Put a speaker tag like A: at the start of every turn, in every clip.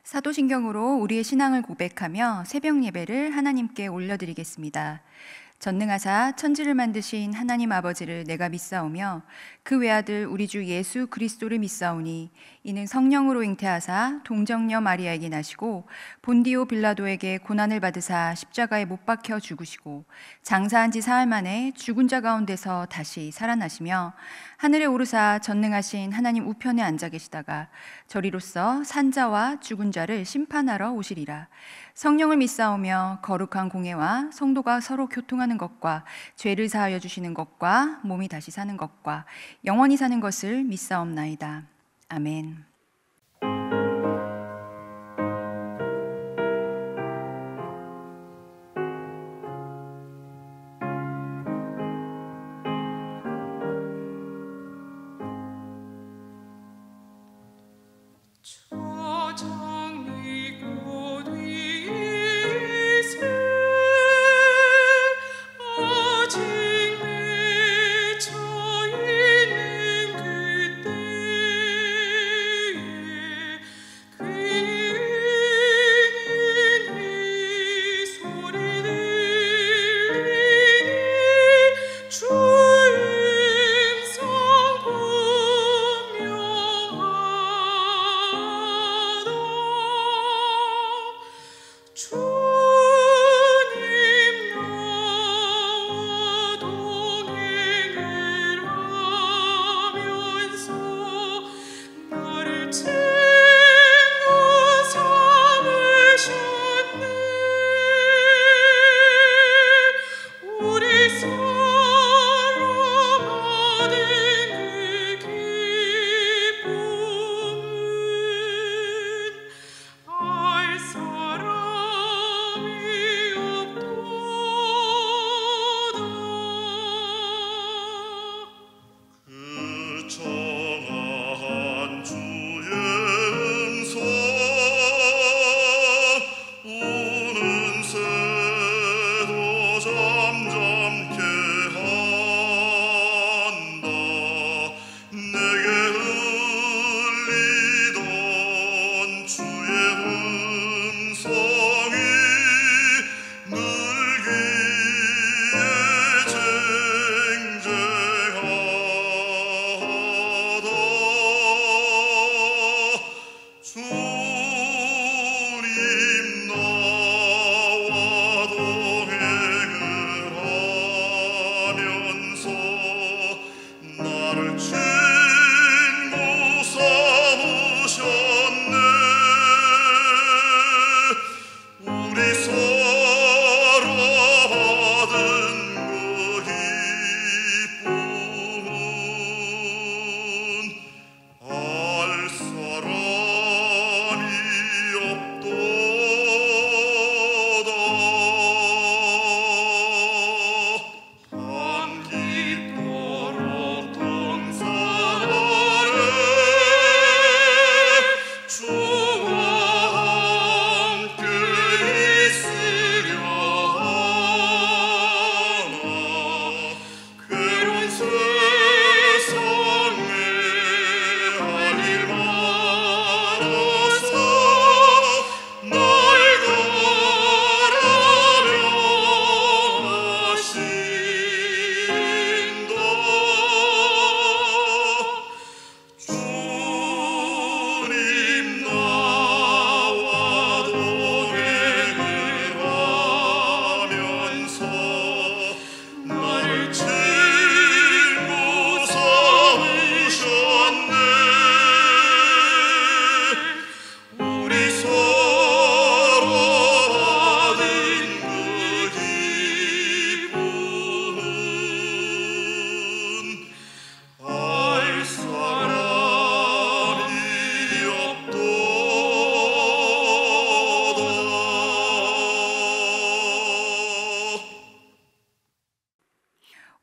A: 사도신경으로 우리의 신앙을 고백하며 새벽 예배를 하나님께 올려드리겠습니다. 전능하사 천지를 만드신 하나님 아버지를 내가 믿사오며 그 외아들 우리 주 예수 그리스도를 믿사오니 이는 성령으로 잉태하사 동정녀 마리아에게 나시고 본디오 빌라도에게 고난을 받으사 십자가에 못 박혀 죽으시고 장사한 지 사흘 만에 죽은 자 가운데서 다시 살아나시며 하늘에 오르사 전능하신 하나님 우편에 앉아 계시다가 저리로서 산자와 죽은 자를 심판하러 오시리라. 성령을 믿사오며 거룩한 공회와 성도가 서로 교통하는 것과 죄를 사하여 주시는 것과 몸이 다시 사는 것과 영원히 사는 것을 믿사옵나이다. 아멘.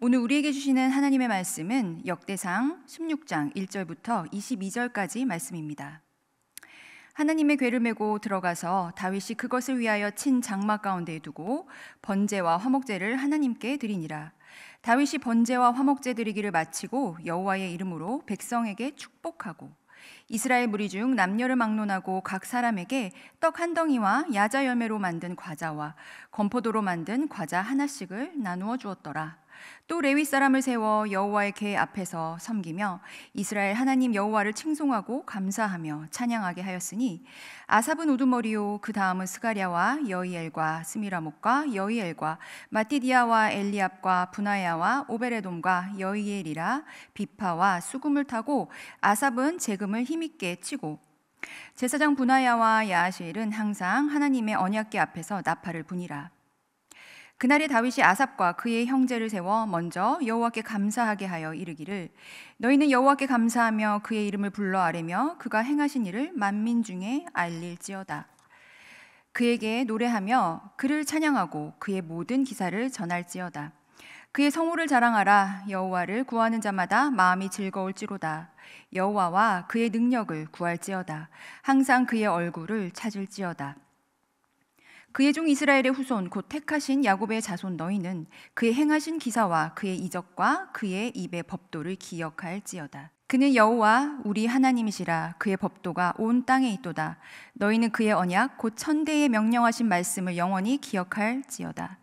A: 오늘 우리에게 주시는 하나님의 말씀은 역대상 16장 1절부터 22절까지 말씀입니다. 하나님의 궤를 메고 들어가서 다윗이 그것을 위하여 친 장막 가운데에 두고 번제와 화목제를 하나님께 드리니라. 다윗이 번제와 화목제 드리기를 마치고 여호와의 이름으로 백성에게 축복하고 이스라엘 무리 중 남녀를 막론하고 각 사람에게 떡 한 덩이와 야자 열매로 만든 과자와 건포도로 만든 과자 하나씩을 나누어 주었더라. 또 레위 사람을 세워 여호와의 궤 앞에서 섬기며 이스라엘 하나님 여호와를 칭송하고 감사하며 찬양하게 하였으니 아삽은 우두머리요 그 다음은 스가랴와 여이엘과 스미라목과 여이엘과 마띠디아와 엘리압과 분하야와 오베레돔과 여이엘이라 비파와 수금을 타고 아삽은 재금을 힘있게 치고 제사장 분하야와 야하시엘은 항상 하나님의 언약궤 앞에서 나팔을 부니라. 그날에 다윗이 아삽과 그의 형제를 세워 먼저 여호와께 감사하게 하여 이르기를 너희는 여호와께 감사하며 그의 이름을 불러 아뢰며 그가 행하신 일을 만민 중에 알릴지어다. 그에게 노래하며 그를 찬양하고 그의 모든 기사를 전할지어다. 그의 성호를 자랑하라. 여호와를 구하는 자마다 마음이 즐거울지로다. 여호와와 그의 능력을 구할지어다. 항상 그의 얼굴을 찾을지어다. 그의 종 이스라엘의 후손 곧 택하신 야곱의 자손 너희는 그의 행하신 기사와 그의 이적과 그의 입의 법도를 기억할지어다. 그는 여호와 우리 하나님이시라. 그의 법도가 온 땅에 있도다. 너희는 그의 언약 곧 천대에 명령하신 말씀을 영원히 기억할지어다.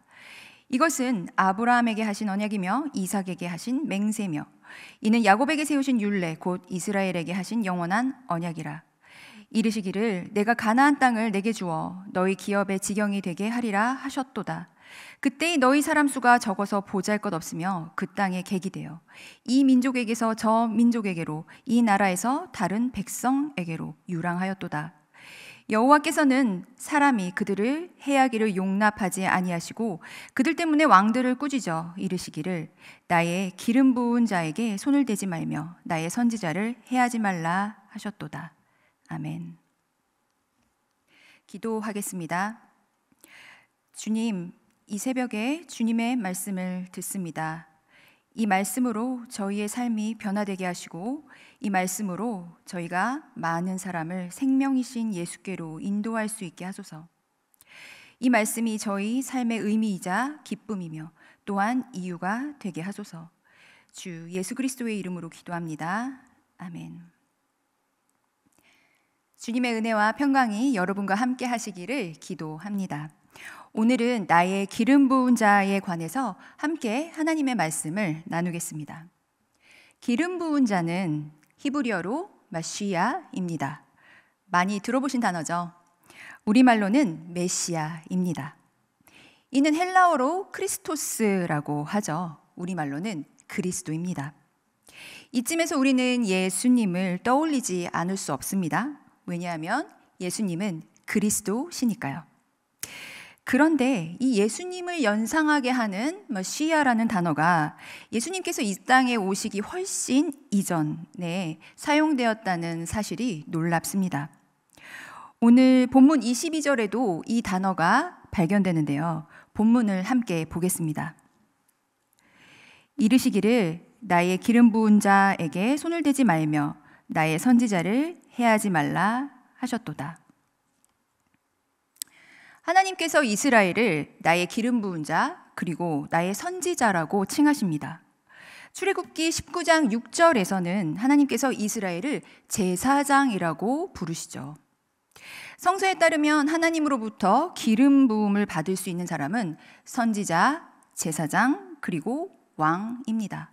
A: 이것은 아브라함에게 하신 언약이며 이삭에게 하신 맹세며 이는 야곱에게 세우신 율례 곧 이스라엘에게 하신 영원한 언약이라. 이르시기를 내가 가나안 땅을 내게 주어 너희 기업의 지경이 되게 하리라 하셨도다. 그때의 너희 사람 수가 적어서 보잘것없으며 그 땅에 객이 되어 이 민족에게서 저 민족에게로 이 나라에서 다른 백성에게로 유랑하였도다. 여호와께서는 사람이 그들을 해하기를 용납하지 아니하시고 그들 때문에 왕들을 꾸짖어 이르시기를 나의 기름 부은 자에게 손을 대지 말며 나의 선지자를 해하지 말라 하셨도다. 아멘. 기도하겠습니다. 주님, 이 새벽에 주님의 말씀을 듣습니다. 이 말씀으로 저희의 삶이 변화되게 하시고 이 말씀으로 저희가 많은 사람을 생명이신 예수께로 인도할 수 있게 하소서. 이 말씀이 저희 삶의 의미이자 기쁨이며 또한 이유가 되게 하소서. 주 예수 그리스도의 이름으로 기도합니다. 아멘. 주님의 은혜와 평강이 여러분과 함께 하시기를 기도합니다. 오늘은 나의 기름 부은 자에 관해서 함께 하나님의 말씀을 나누겠습니다. 기름 부은 자는 히브리어로 마시아입니다. 많이 들어보신 단어죠. 우리말로는 메시아입니다. 이는 헬라어로 크리스토스라고 하죠. 우리말로는 그리스도입니다. 이쯤에서 우리는 예수님을 떠올리지 않을 수 없습니다. 왜냐하면 예수님은 그리스도시니까요. 그런데 이 예수님을 연상하게 하는 시아라는 단어가 예수님께서 이 땅에 오시기 훨씬 이전에 사용되었다는 사실이 놀랍습니다. 오늘 본문 22절에도 이 단어가 발견되는데요. 본문을 함께 보겠습니다. 이르시기를 나의 기름 부은 자에게 손을 대지 말며 나의 선지자를 해하지 말라 하셨도다. 하나님께서 이스라엘을 나의 기름 부은 자 그리고 나의 선지자라고 칭하십니다. 출애굽기 19장 6절에서는 하나님께서 이스라엘을 제사장이라고 부르시죠. 성서에 따르면 하나님으로부터 기름 부음을 받을 수 있는 사람은 선지자, 제사장 그리고 왕입니다.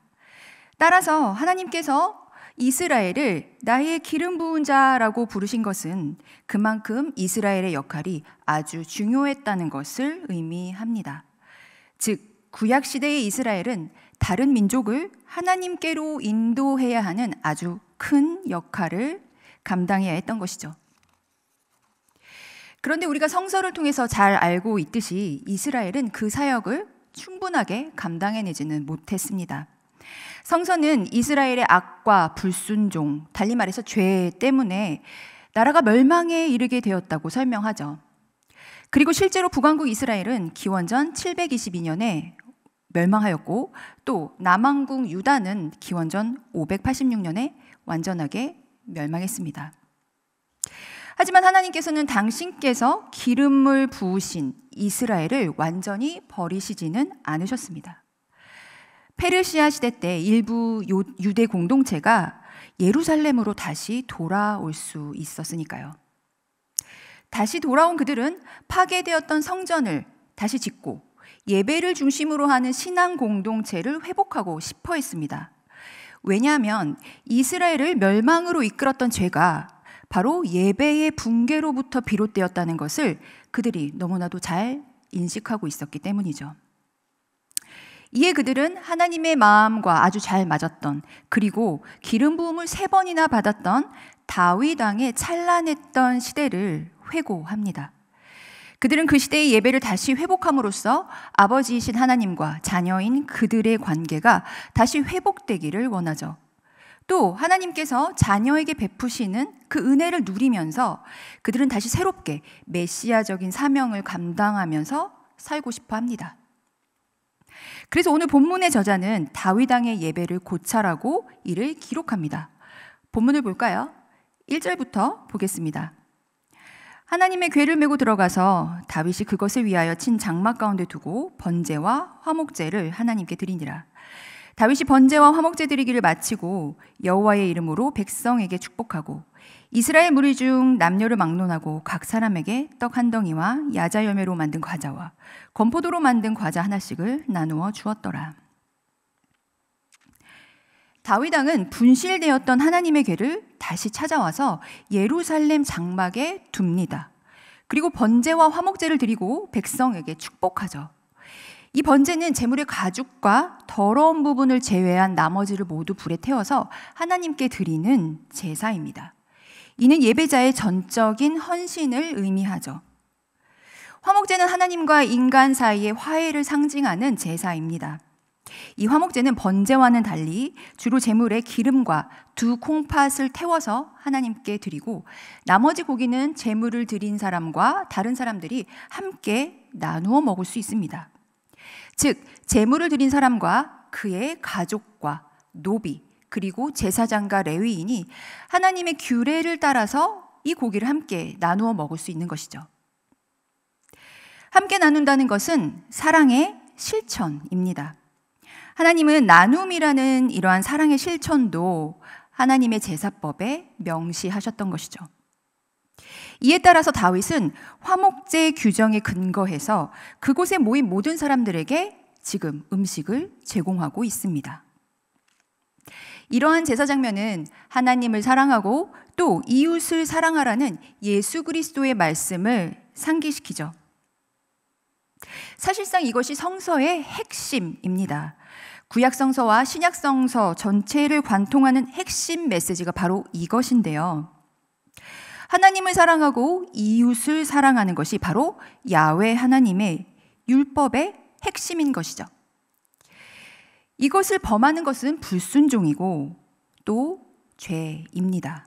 A: 따라서 하나님께서 이스라엘을 나의 기름 부은 자라고 부르신 것은 그만큼 이스라엘의 역할이 아주 중요했다는 것을 의미합니다. 즉, 구약시대의 이스라엘은 다른 민족을 하나님께로 인도해야 하는 아주 큰 역할을 감당해야 했던 것이죠. 그런데 우리가 성서를 통해서 잘 알고 있듯이 이스라엘은 그 사역을 충분하게 감당해내지는 못했습니다. 성서는 이스라엘의 악과 불순종, 달리 말해서 죄 때문에 나라가 멸망에 이르게 되었다고 설명하죠. 그리고 실제로 북왕국 이스라엘은 기원전 722년에 멸망하였고 또 남왕국 유다는 기원전 586년에 완전하게 멸망했습니다. 하지만 하나님께서는 당신께서 기름을 부으신 이스라엘을 완전히 버리시지는 않으셨습니다. 페르시아 시대 때 일부 유대 공동체가 예루살렘으로 다시 돌아올 수 있었으니까요. 다시 돌아온 그들은 파괴되었던 성전을 다시 짓고 예배를 중심으로 하는 신앙 공동체를 회복하고 싶어 했습니다. 왜냐하면 이스라엘을 멸망으로 이끌었던 죄가 바로 예배의 붕괴로부터 비롯되었다는 것을 그들이 너무나도 잘 인식하고 있었기 때문이죠. 이에 그들은 하나님의 마음과 아주 잘 맞았던, 그리고 기름 부음을 3번이나 받았던 다윗 왕의 찬란했던 시대를 회고합니다. 그들은 그 시대의 예배를 다시 회복함으로써 아버지이신 하나님과 자녀인 그들의 관계가 다시 회복되기를 원하죠. 또 하나님께서 자녀에게 베푸시는 그 은혜를 누리면서 그들은 다시 새롭게 메시아적인 사명을 감당하면서 살고 싶어 합니다. 그래서 오늘 본문의 저자는 다윗 왕의 예배를 고찰하고 이를 기록합니다. 본문을 볼까요? 1절부터 보겠습니다. 하나님의 궤를 메고 들어가서 다윗이 그것을 위하여 친 장막 가운데 두고 번제와 화목제를 하나님께 드리니라. 다윗이 번제와 화목제 드리기를 마치고 여호와의 이름으로 백성에게 축복하고 이스라엘 무리 중 남녀를 막론하고 각 사람에게 떡 한 덩이와 야자 열매로 만든 과자와 건포도로 만든 과자 하나씩을 나누어 주었더라. 다윗 왕은 분실되었던 하나님의 궤를 다시 찾아와서 예루살렘 장막에 둡니다. 그리고 번제와 화목제를 드리고 백성에게 축복하죠. 이 번제는 제물의 가죽과 더러운 부분을 제외한 나머지를 모두 불에 태워서 하나님께 드리는 제사입니다. 이는 예배자의 전적인 헌신을 의미하죠. 화목제는 하나님과 인간 사이의 화해를 상징하는 제사입니다. 이 화목제는 번제와는 달리 주로 제물에 기름과 2 콩팥을 태워서 하나님께 드리고 나머지 고기는 제물을 드린 사람과 다른 사람들이 함께 나누어 먹을 수 있습니다. 즉 제물을 드린 사람과 그의 가족과 노비 그리고 제사장과 레위인이 하나님의 규례를 따라서 이 고기를 함께 나누어 먹을 수 있는 것이죠. 함께 나눈다는 것은 사랑의 실천입니다. 하나님은 나눔이라는 이러한 사랑의 실천도 하나님의 제사법에 명시하셨던 것이죠. 이에 따라서 다윗은 화목제 규정에 근거해서 그곳에 모인 모든 사람들에게 지금 음식을 제공하고 있습니다. 이러한 제사 장면은 하나님을 사랑하고 또 이웃을 사랑하라는 예수 그리스도의 말씀을 상기시키죠. 사실상 이것이 성서의 핵심입니다. 구약 성서와 신약 성서 전체를 관통하는 핵심 메시지가 바로 이것인데요. 하나님을 사랑하고 이웃을 사랑하는 것이 바로 야훼 하나님의 율법의 핵심인 것이죠. 이것을 범하는 것은 불순종이고 또 죄입니다.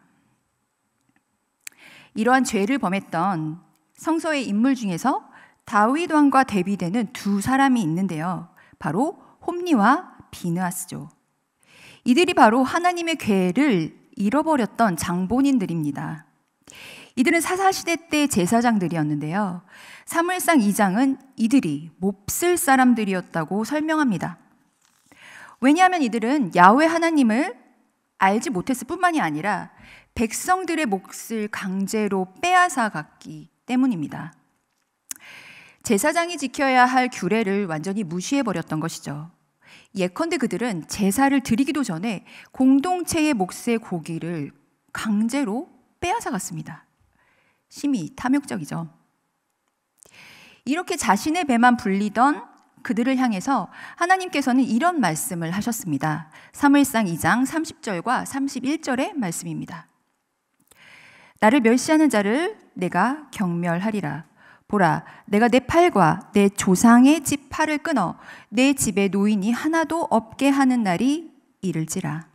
A: 이러한 죄를 범했던 성서의 인물 중에서 다윗 왕과 대비되는 2 사람이 있는데요. 바로 홈리와 비느하스죠. 이들이 바로 하나님의 궤를 잃어버렸던 장본인들입니다. 이들은 사사시대 때 제사장들이었는데요. 사무엘상 2장은 이들이 몹쓸 사람들이었다고 설명합니다. 왜냐하면 이들은 야훼 하나님을 알지 못했을 뿐만이 아니라 백성들의 몫을 강제로 빼앗아 갔기 때문입니다. 제사장이 지켜야 할 규례를 완전히 무시해버렸던 것이죠. 예컨대 그들은 제사를 드리기도 전에 공동체의 몫의 고기를 강제로 빼앗아 갔습니다. 심히 탐욕적이죠. 이렇게 자신의 배만 불리던 그들을 향해서 하나님께서는 이런 말씀을 하셨습니다. 사무엘상 2장 30절과 31절의 말씀입니다. 나를 멸시하는 자를 내가 경멸하리라. 보라, 내가 내 팔과 내 조상의 집 팔을 끊어 내 집에 노인이 하나도 없게 하는 날이 이를지라.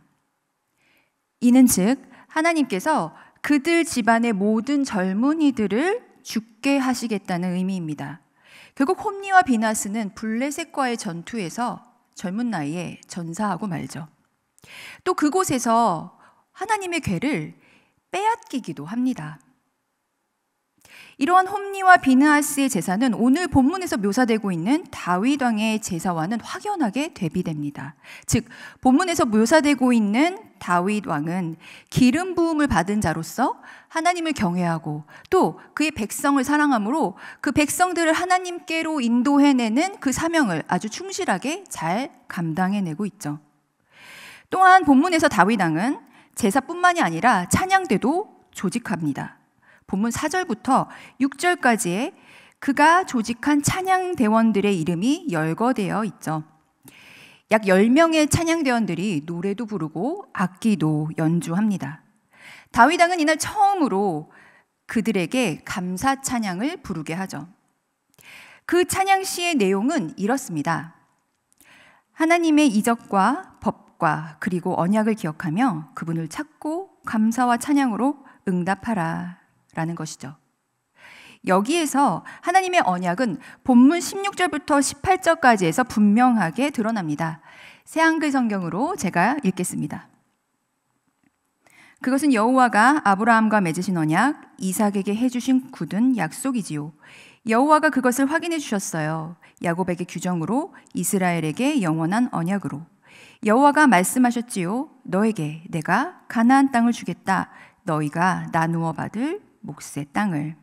A: 이는 즉 하나님께서 그들 집안의 모든 젊은이들을 죽게 하시겠다는 의미입니다. 결국 홈리와 비나스는 블레셋과의 전투에서 젊은 나이에 전사하고 말죠. 또 그곳에서 하나님의 궤를 빼앗기기도 합니다. 이러한 홈리와 비느하스의 제사는 오늘 본문에서 묘사되고 있는 다윗 왕의 제사와는 확연하게 대비됩니다. 즉, 본문에서 묘사되고 있는 다윗 왕은 기름 부음을 받은 자로서 하나님을 경외하고 또 그의 백성을 사랑함으로 그 백성들을 하나님께로 인도해내는 그 사명을 아주 충실하게 잘 감당해내고 있죠. 또한 본문에서 다윗 왕은 제사뿐만이 아니라 찬양대도 조직합니다. 본문 4절부터 6절까지에 그가 조직한 찬양대원들의 이름이 열거되어 있죠. 약 10명의 찬양대원들이 노래도 부르고 악기도 연주합니다. 다윗 왕은 이날 처음으로 그들에게 감사 찬양을 부르게 하죠. 그 찬양시의 내용은 이렇습니다. 하나님의 이적과 법과 그리고 언약을 기억하며 그분을 찾고 감사와 찬양으로 응답하라 라는 것이죠. 여기에서 하나님의 언약은 본문 16절부터 18절까지에서 분명하게 드러납니다. 새한글 성경으로 제가 읽겠습니다. 그것은 여호와가 아브라함과 맺으신 언약, 이삭에게 해주신 굳은 약속이지요. 여호와가 그것을 확인해 주셨어요. 야곱에게 규정으로, 이스라엘에게 영원한 언약으로. 여호와가 말씀하셨지요. 너에게 내가 가나안 땅을 주겠다. 너희가 나누어 받을 몫의 땅을.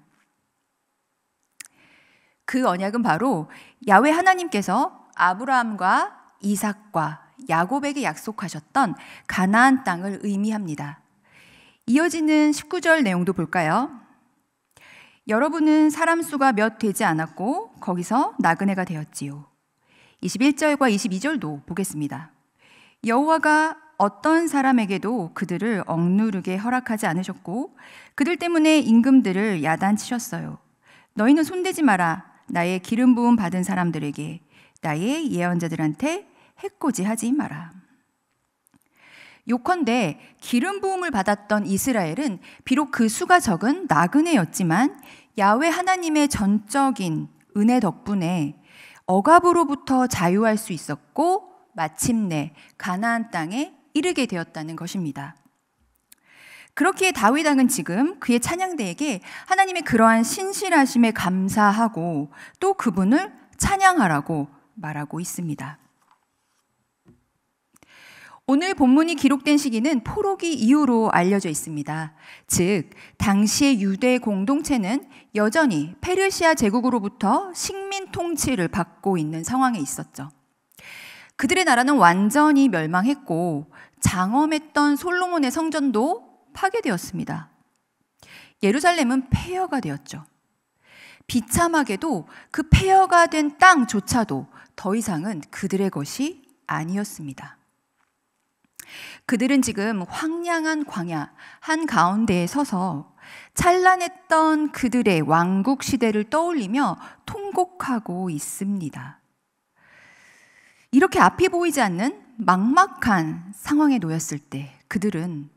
A: 그 언약은 바로 야훼 하나님께서 아브라함과 이삭과 야곱에게 약속하셨던 가나안 땅을 의미합니다. 이어지는 19절 내용도 볼까요? 여러분은 사람 수가 몇 되지 않았고 거기서 나그네가 되었지요. 21절과 22절도 보겠습니다. 여호와가 어떤 사람에게도 그들을 억누르게 허락하지 않으셨고 그들 때문에 임금들을 야단치셨어요. 너희는 손대지 마라. 나의 기름 부음 받은 사람들에게, 나의 예언자들한테 해코지하지 마라. 요컨대 기름 부음을 받았던 이스라엘은 비록 그 수가 적은 나그네였지만 야훼 하나님의 전적인 은혜 덕분에 억압으로부터 자유할 수 있었고 마침내 가나안 땅에 이르게 되었다는 것입니다. 그렇기에 다윗 왕은 지금 그의 찬양대에게 하나님의 그러한 신실하심에 감사하고 또 그분을 찬양하라고 말하고 있습니다. 오늘 본문이 기록된 시기는 포로기 이후로 알려져 있습니다. 즉, 당시의 유대 공동체는 여전히 페르시아 제국으로부터 식민 통치를 받고 있는 상황에 있었죠. 그들의 나라는 완전히 멸망했고 장엄했던 솔로몬의 성전도 파괴되었습니다. 예루살렘은 폐허가 되었죠. 비참하게도 그 폐허가 된 땅조차도 더 이상은 그들의 것이 아니었습니다. 그들은 지금 황량한 광야 한가운데에 서서 찬란했던 그들의 왕국 시대를 떠올리며 통곡하고 있습니다. 이렇게 앞이 보이지 않는 막막한 상황에 놓였을 때 그들은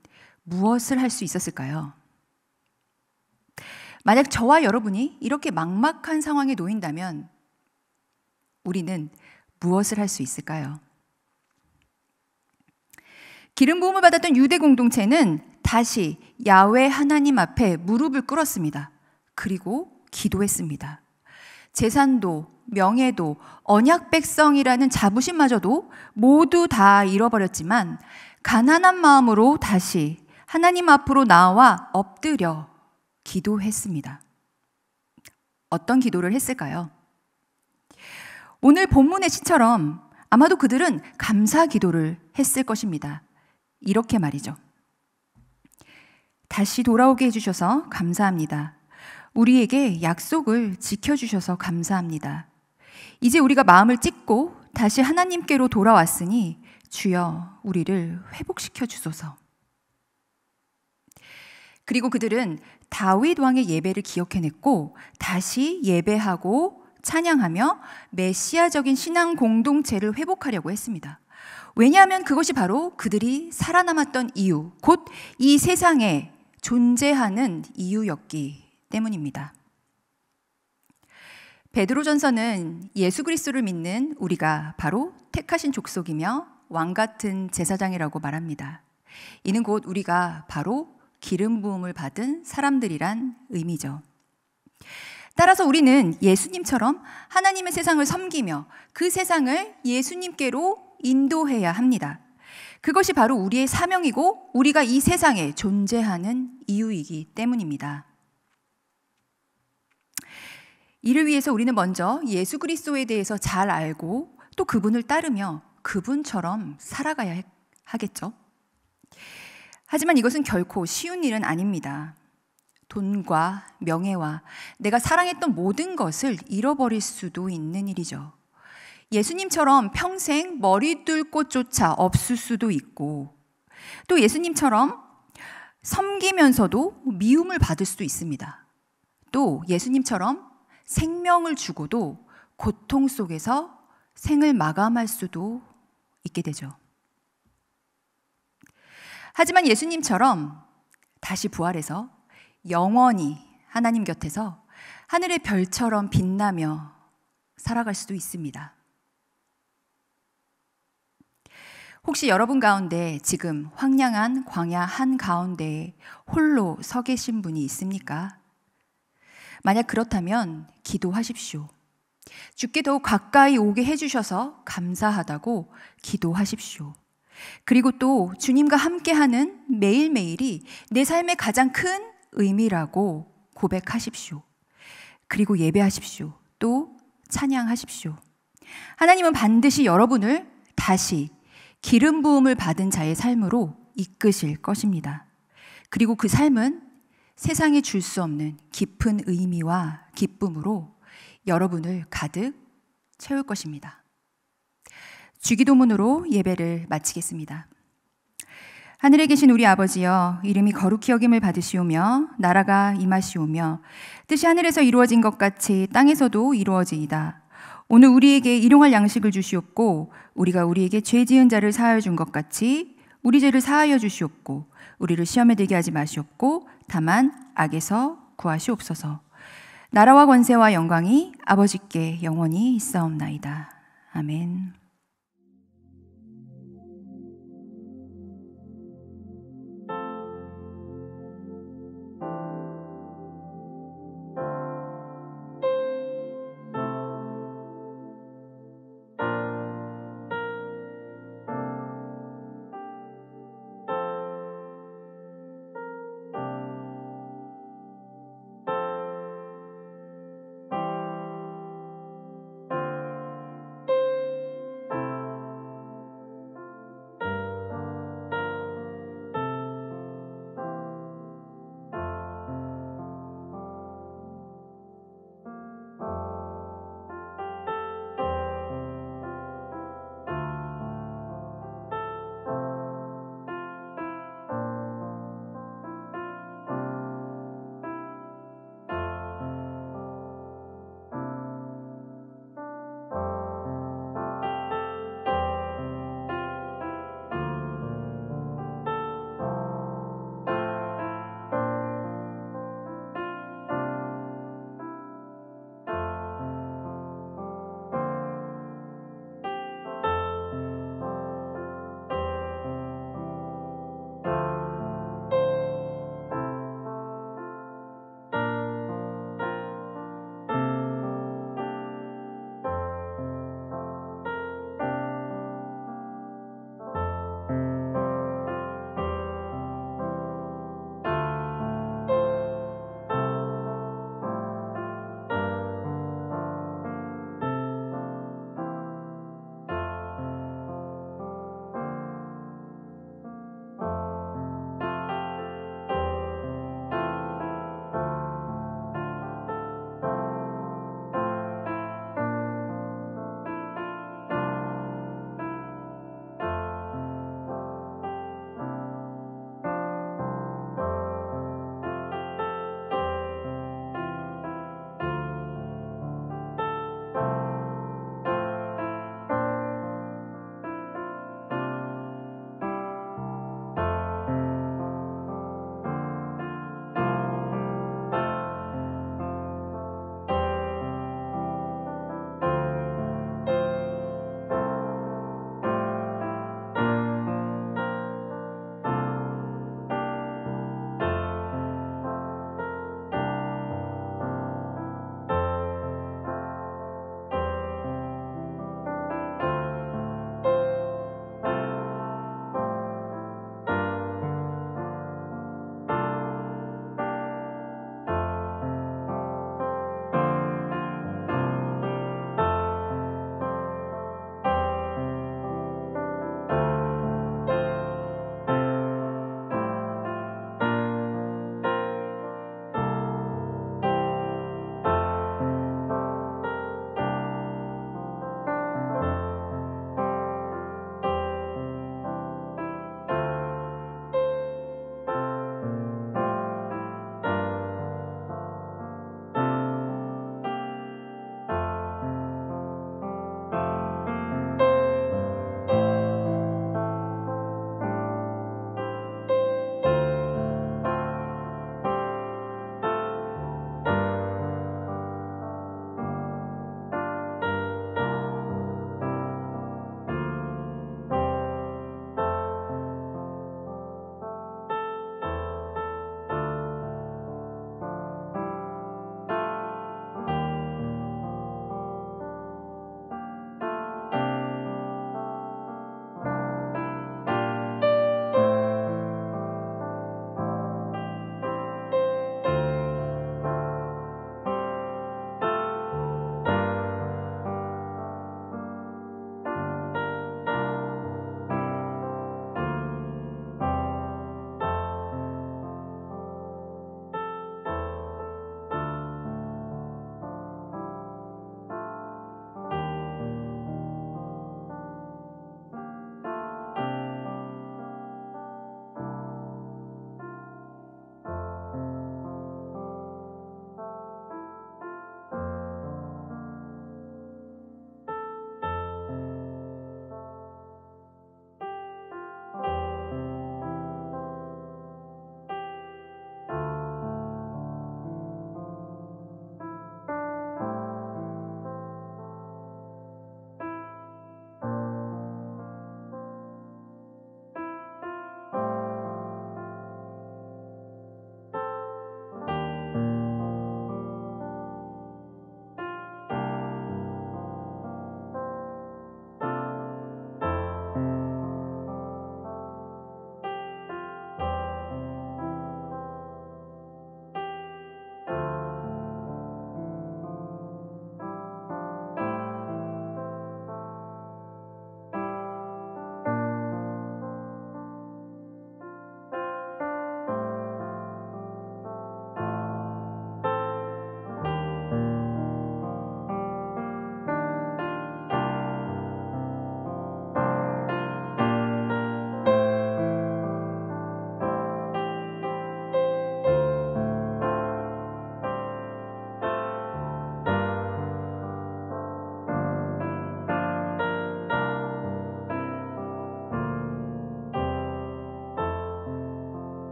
A: 무엇을 할 수 있었을까요? 만약 저와 여러분이 이렇게 막막한 상황에 놓인다면 우리는 무엇을 할 수 있을까요? 기름 부음을 받았던 유대 공동체는 다시 야훼 하나님 앞에 무릎을 꿇었습니다. 그리고 기도했습니다. 재산도 명예도 언약 백성이라는 자부심마저도 모두 다 잃어버렸지만 가난한 마음으로 다시 하나님 앞으로 나와 엎드려 기도했습니다. 어떤 기도를 했을까요? 오늘 본문의 시처럼 아마도 그들은 감사 기도를 했을 것입니다. 이렇게 말이죠. 다시 돌아오게 해주셔서 감사합니다. 우리에게 약속을 지켜주셔서 감사합니다. 이제 우리가 마음을 찢고 다시 하나님께로 돌아왔으니 주여 우리를 회복시켜 주소서. 그리고 그들은 다윗 왕의 예배를 기억해냈고 다시 예배하고 찬양하며 메시아적인 신앙 공동체를 회복하려고 했습니다. 왜냐하면 그것이 바로 그들이 살아남았던 이유, 곧 이 세상에 존재하는 이유였기 때문입니다. 베드로전서는 예수 그리스도를 믿는 우리가 바로 택하신 족속이며 왕 같은 제사장이라고 말합니다. 이는 곧 우리가 바로 기름 부음을 받은 사람들이란 의미죠. 따라서 우리는 예수님처럼 하나님의 세상을 섬기며 그 세상을 예수님께로 인도해야 합니다. 그것이 바로 우리의 사명이고 우리가 이 세상에 존재하는 이유이기 때문입니다. 이를 위해서 우리는 먼저 예수 그리스도에 대해서 잘 알고 또 그분을 따르며 그분처럼 살아가야 하겠죠. 하지만 이것은 결코 쉬운 일은 아닙니다. 돈과 명예와 내가 사랑했던 모든 것을 잃어버릴 수도 있는 일이죠. 예수님처럼 평생 머리 둘 곳조차 없을 수도 있고 또 예수님처럼 섬기면서도 미움을 받을 수도 있습니다. 또 예수님처럼 생명을 주고도 고통 속에서 생을 마감할 수도 있게 되죠. 하지만 예수님처럼 다시 부활해서 영원히 하나님 곁에서 하늘의 별처럼 빛나며 살아갈 수도 있습니다. 혹시 여러분 가운데 지금 황량한 광야 한가운데에 홀로 서 계신 분이 있습니까? 만약 그렇다면 기도하십시오. 주께 더욱 가까이 오게 해주셔서 감사하다고 기도하십시오. 그리고 또 주님과 함께하는 매일매일이 내 삶의 가장 큰 의미라고 고백하십시오. 그리고 예배하십시오. 또 찬양하십시오. 하나님은 반드시 여러분을 다시 기름 부음을 받은 자의 삶으로 이끄실 것입니다. 그리고 그 삶은 세상에 줄 수 없는 깊은 의미와 기쁨으로 여러분을 가득 채울 것입니다. 주기도문으로 예배를 마치겠습니다. 하늘에 계신 우리 아버지여, 이름이 거룩히 여김을 받으시오며 나라가 임하시오며 뜻이 하늘에서 이루어진 것 같이 땅에서도 이루어지이다. 오늘 우리에게 일용할 양식을 주시옵고 우리가 우리에게 죄 지은 자를 사하여 준 것 같이 우리 죄를 사하여 주시옵고 우리를 시험에 들게 하지 마시옵고 다만 악에서 구하시옵소서. 나라와 권세와 영광이 아버지께 영원히 있사옵나이다. 아멘.